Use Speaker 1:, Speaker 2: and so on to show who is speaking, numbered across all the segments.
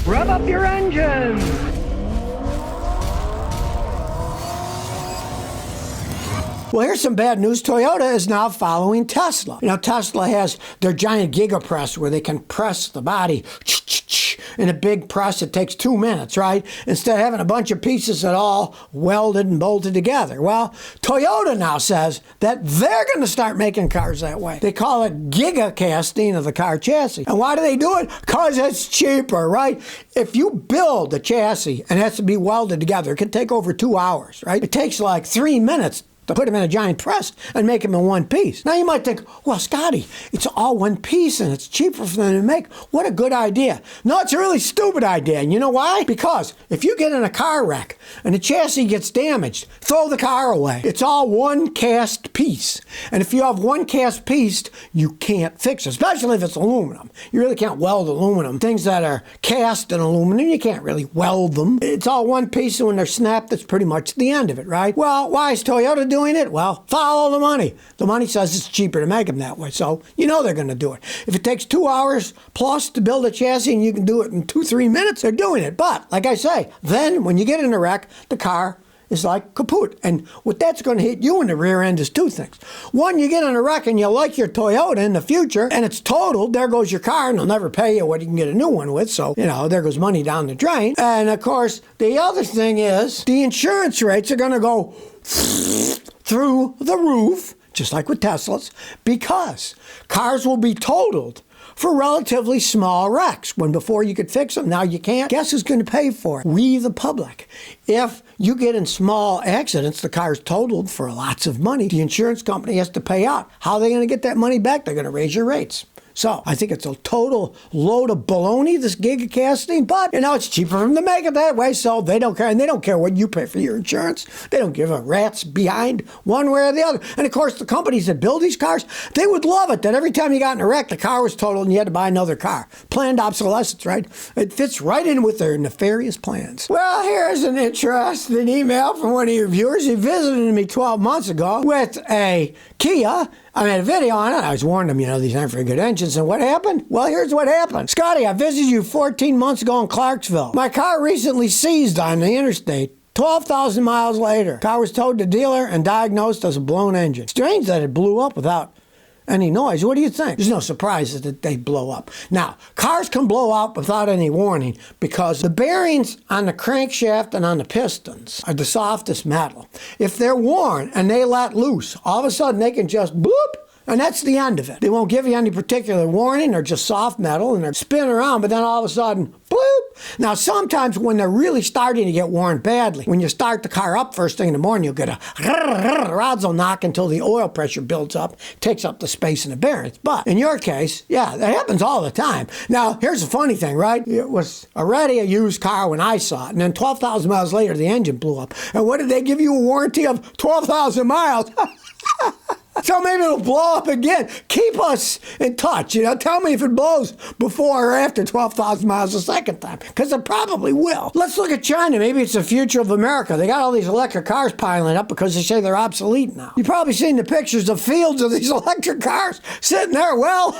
Speaker 1: Rev up your engines!
Speaker 2: Well, here's some bad news. Toyota is now following Tesla. You know, Tesla has their giant giga press where they can press the body in a big press. It takes 2 minutes, right? Instead of having a bunch of pieces that all welded and bolted together. Well, Toyota now says that they're going to start making cars that way. They call it giga casting of the car chassis. And why do they do it? Because it's cheaper, right? If you build a chassis and it has to be welded together, it can take over 2 hours, right? It takes like 3 minutes to put them in a giant press and make them in one piece. Now you might think, well, Scotty, it's all one piece and it's cheaper for them to make. What a good idea. No, it's a really stupid idea. And you know why? Because if you get in a car wreck and the chassis gets damaged, throw the car away. It's all one cast piece. And if you have one cast piece, you can't fix it, especially if it's aluminum. You really can't weld aluminum. Things that are cast in aluminum, you can't really weld them. It's all one piece, and when they're snapped, that's pretty much the end of it, right? Well, why is Toyota doing it? Well, follow the money. The money says it's cheaper to make them that way, so you know they're going to do it. If it takes 2 hours plus to build a chassis and you can do it in 2-3 minutes, they're doing it. But, like I say, then when you get in a wreck, the car is like kaput. And what that's going to hit you in the rear end is two things. One, you get in a wreck and you like your Toyota in the future and it's totaled, there goes your car, and they'll never pay you what you can get a new one with. So, you know, there goes money down the drain. And of course, the other thing is the insurance rates are going to go through the roof, just like with Teslas, because cars will be totaled for relatively small wrecks. When before you could fix them, now you can't. Guess who's going to pay for it? We, the public. If you get in small accidents, the car's totaled for lots of money. The insurance company has to pay out. How are they going to get that money back? They're going to raise your rates. So I think it's a total load of baloney, this giga casting, but, you know, it's cheaper for them to make it that way, so they don't care. And they don't care what you pay for your insurance. They don't give a rat's behind one way or the other. And, of course, the companies that build these cars, they would love it that every time you got in a wreck, the car was totaled and you had to buy another car. Planned obsolescence, right? It fits right in with their nefarious plans. Well, here's an interesting email from one of your viewers. He visited me 12 months ago with a Kia. I made a video on it. I was warning him, you know, these aren't very good engines. And what happened? Well, here's what happened. Scotty, I visited you 14 months ago in Clarksville. My car recently seized on the interstate. 12,000 miles later. Car was towed to dealer and diagnosed as a blown engine. Strange that it blew up without any noise. What do you think? There's no surprise that they blow up. Now, cars can blow up without any warning because the bearings on the crankshaft and on the pistons are the softest metal. If they're worn and they let loose, all of a sudden they can just bloop, and that's the end of it. They won't give you any particular warning. They're just soft metal and they're spinning around, but then all of a sudden, bloop. Now, sometimes when they're really starting to get worn badly, when you start the car up first thing in the morning, you'll get a rods will knock until the oil pressure builds up, takes up the space in the bearings. But in your case, yeah, that happens all the time. Now, here's the funny thing, right? It was already a used car when I saw it, and then 12,000 miles later, the engine blew up. And what did they give you a warranty of? 12,000 miles. So maybe it'll blow up again. Keep us in touch. You know, tell me if it blows before or after 12,000 miles a second time, because it probably will. Let's look at China. Maybe it's the future of America. They got all these electric cars piling up because they say they're obsolete now. You've probably seen the pictures of fields of these electric cars sitting there. Well,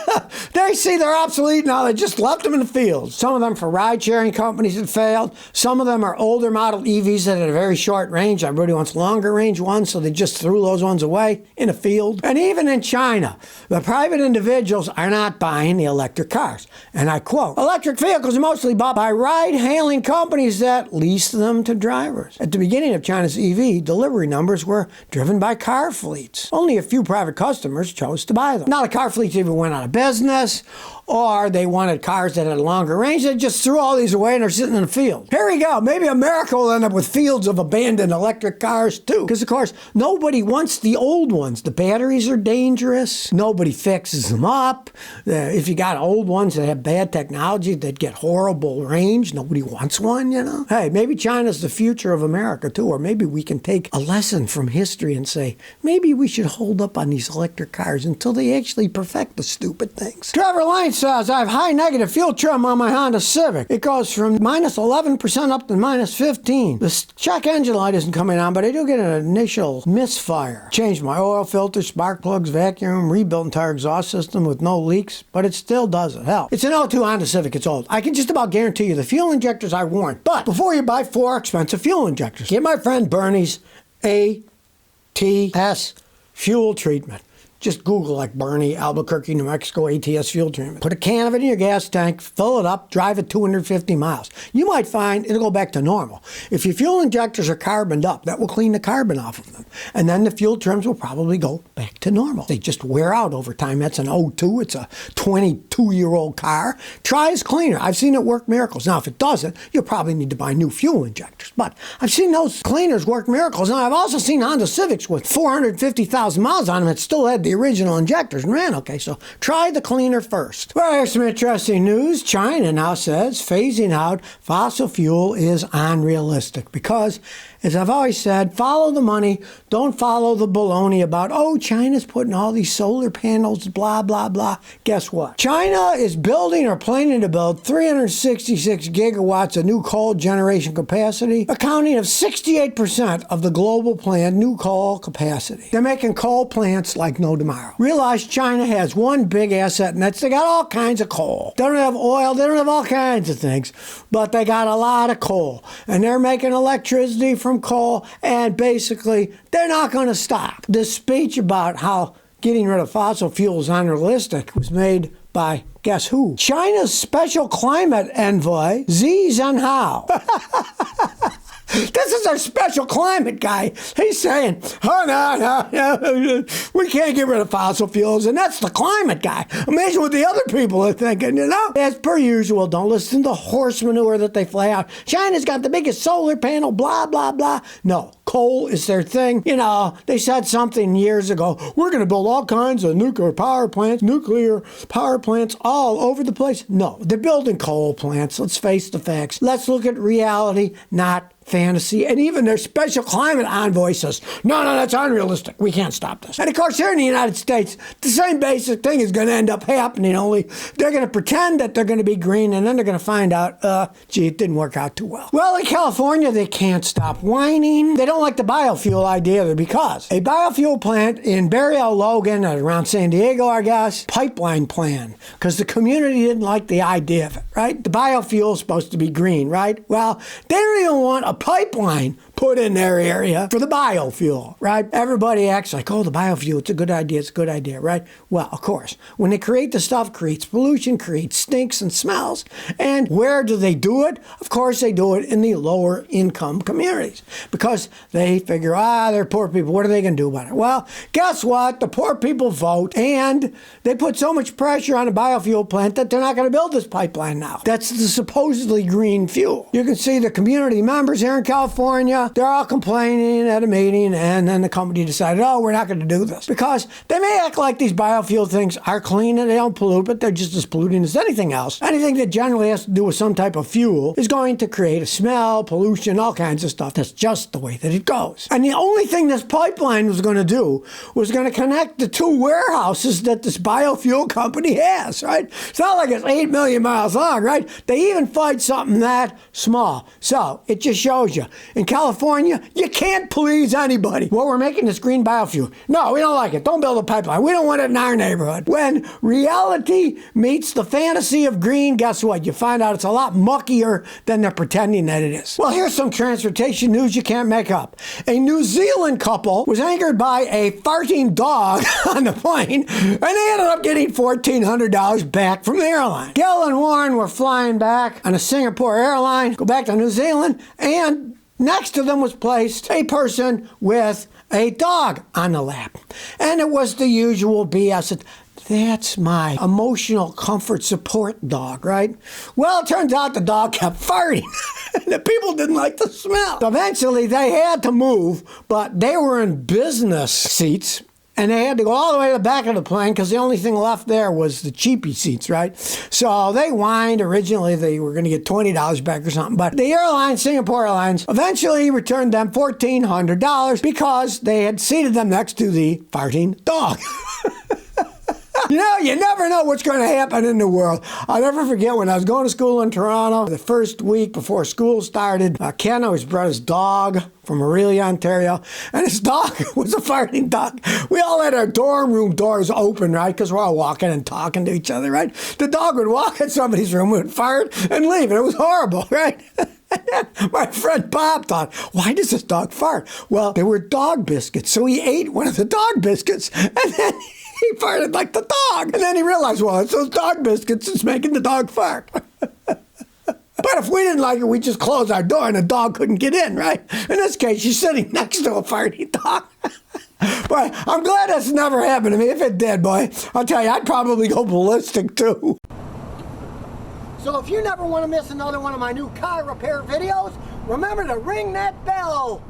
Speaker 2: they see they're obsolete now. They just left them in the fields. Some of them for ride-sharing companies that failed. Some of them are older model EVs that had a very short range. Everybody wants longer range ones, so they just threw those ones away in a field. And even in China, the private individuals are not buying the electric cars. And I quote, electric vehicles are mostly bought by ride-hailing companies that lease them to drivers. At the beginning of China's EV, delivery numbers were driven by car fleets. Only a few private customers chose to buy them. Now the car fleets either went out of business, or they wanted cars that had a longer range. They just threw all these away and they're sitting in the field. Here we go. Maybe America will end up with fields of abandoned electric cars too. Because, of course, nobody wants the old ones. The batteries are dangerous. Nobody fixes them up. If you got old ones that have bad technology that get horrible range, nobody wants one, you know? Hey, maybe China's the future of America too. Or maybe we can take a lesson from history and say, maybe we should hold up on these electric cars until they actually perfect the stupid things. Trevor Lyne says, I have high negative fuel trim on my Honda Civic. It goes from minus 11% up to minus 15. The check engine light isn't coming on, but I do get an initial misfire. Changed my oil filter, filters, spark plugs, vacuum, rebuilt entire exhaust system with no leaks, but it still doesn't help. It's an '02 Honda Civic. It's old. I can just about guarantee you the fuel injectors are worn. But before you buy 4 expensive fuel injectors, get my friend Bernie's ATS fuel treatment. Just Google like Bernie, Albuquerque, New Mexico, ATS fuel treatment. Put a can of it in your gas tank, fill it up, drive it 250 miles. You might find it'll go back to normal. If your fuel injectors are carboned up, that will clean the carbon off of them. And then the fuel trims will probably go back to normal. They just wear out over time. That's an '02. It's a 22-year-old car. Try as cleaner. I've seen it work miracles. Now, if it doesn't, you'll probably need to buy new fuel injectors. But I've seen those cleaners work miracles. Now, I've also seen Honda Civics with 450,000 miles on them that still had the original injectors and ran okay. So try the cleaner first. Well, here's some interesting news. China now says phasing out fossil fuel is unrealistic because, as I've always said, follow the money. Don't follow the baloney about, oh, China's putting all these solar panels, blah, blah, blah. Guess what? China is building or planning to build 366 gigawatts of new coal generation capacity, accounting of 68% of the global planned new coal capacity. They're making coal plants like no tomorrow. Realize China has one big asset, and that's they got all kinds of coal. They don't have oil, they don't have all kinds of things, but they got a lot of coal, and they're making electricity from coal, and basically they're not going to stop. This speech about how getting rid of fossil fuels is unrealistic was made by, guess who? China's special climate envoy, Xi Zhenhao. This is our special climate guy. He's saying, oh, no, we can't get rid of fossil fuels, and that's the climate guy. Imagine what the other people are thinking, you know? As per usual, don't listen to the horse manure that they fly out. China's got the biggest solar panel, blah, blah, blah. No, coal is their thing. You know, they said something years ago, we're going to build all kinds of nuclear power plants all over the place. No, they're building coal plants. Let's face the facts. Let's look at reality, not fantasy. And even their special climate envoy says, no, that's unrealistic. We can't stop this. And of course, here in the United States, the same basic thing is going to end up happening, only they're going to pretend that they're going to be green, and then they're going to find out, it didn't work out too well. Well, in California, they can't stop whining. They don't like the biofuel idea either, because a biofuel plant in Barrio Logan, around San Diego, I guess, pipeline plan, because the community didn't like the idea of it, right? The biofuel is supposed to be green, right? Well, they don't even want a pipeline put in their area for the biofuel, right? Everybody acts like, oh, the biofuel, it's a good idea, right? Well, of course, when they create the stuff, creates pollution, creates stinks and smells. And where do they do it? Of course, they do it in the lower income communities, because they figure, they're poor people. What are they going to do about it? Well, guess what? The poor people vote, and they put so much pressure on a biofuel plant that they're not going to build this pipeline now. That's the supposedly green fuel. You can see the community members here in California, they're all complaining at a meeting, and then the company decided, we're not going to do this. Because they may act like these biofuel things are clean and they don't pollute, but they're just as polluting as anything else. Anything that generally has to do with some type of fuel is going to create a smell, pollution, all kinds of stuff. That's just the way that it goes. And the only thing this pipeline was going to do was going to connect the 2 warehouses that this biofuel company has, right? It's not like it's 8 million miles long, right? They even find something that small. So it just shows you, in California, you can't please anybody. Well, we're making this green biofuel. No, we don't like it. Don't build a pipeline. We don't want it in our neighborhood. When reality meets the fantasy of green, guess what? You find out it's a lot muckier than they're pretending that it is. Well, here's some transportation news you can't make up. A New Zealand couple was angered by a farting dog on the plane, and they ended up getting $1,400 back from the airline. Gail and Warren were flying back on a Singapore airline, go back to New Zealand, and next to them was placed a person with a dog on the lap. And it was the usual BS. That's my emotional comfort support dog, right? Well, it turns out the dog kept farting. The people didn't like the smell. So eventually, they had to move, but they were in business seats, and they had to go all the way to the back of the plane because the only thing left there was the cheapy seats, right? So they whined. Originally, they were going to get $20 back or something. But the airline, Singapore Airlines, eventually returned them $1,400 because they had seated them next to the farting dog. You know, you never know what's going to happen in the world. I'll never forget when I was going to school in Toronto, the first week before school started, Ken always brought his dog from Aurelia, Ontario, and his dog was a farting dog. We all had our dorm room doors open, right, because we're all walking and talking to each other, right? The dog would walk in somebody's room, would fart, and leave, and it was horrible, right? My friend Bob thought, why does this dog fart? Well, they were dog biscuits, so he ate one of the dog biscuits, and then he farted like the dog. And then he realized, well, it's those dog biscuits that's making the dog fart. But if we didn't like it, we'd just close our door and the dog couldn't get in, right? In this case, she's sitting next to a farty dog. Boy, I'm glad that's never happened to me. If it did, boy, I'll tell you, I'd probably go ballistic too. So if you never want to miss another one of my new car repair videos, remember to ring that bell.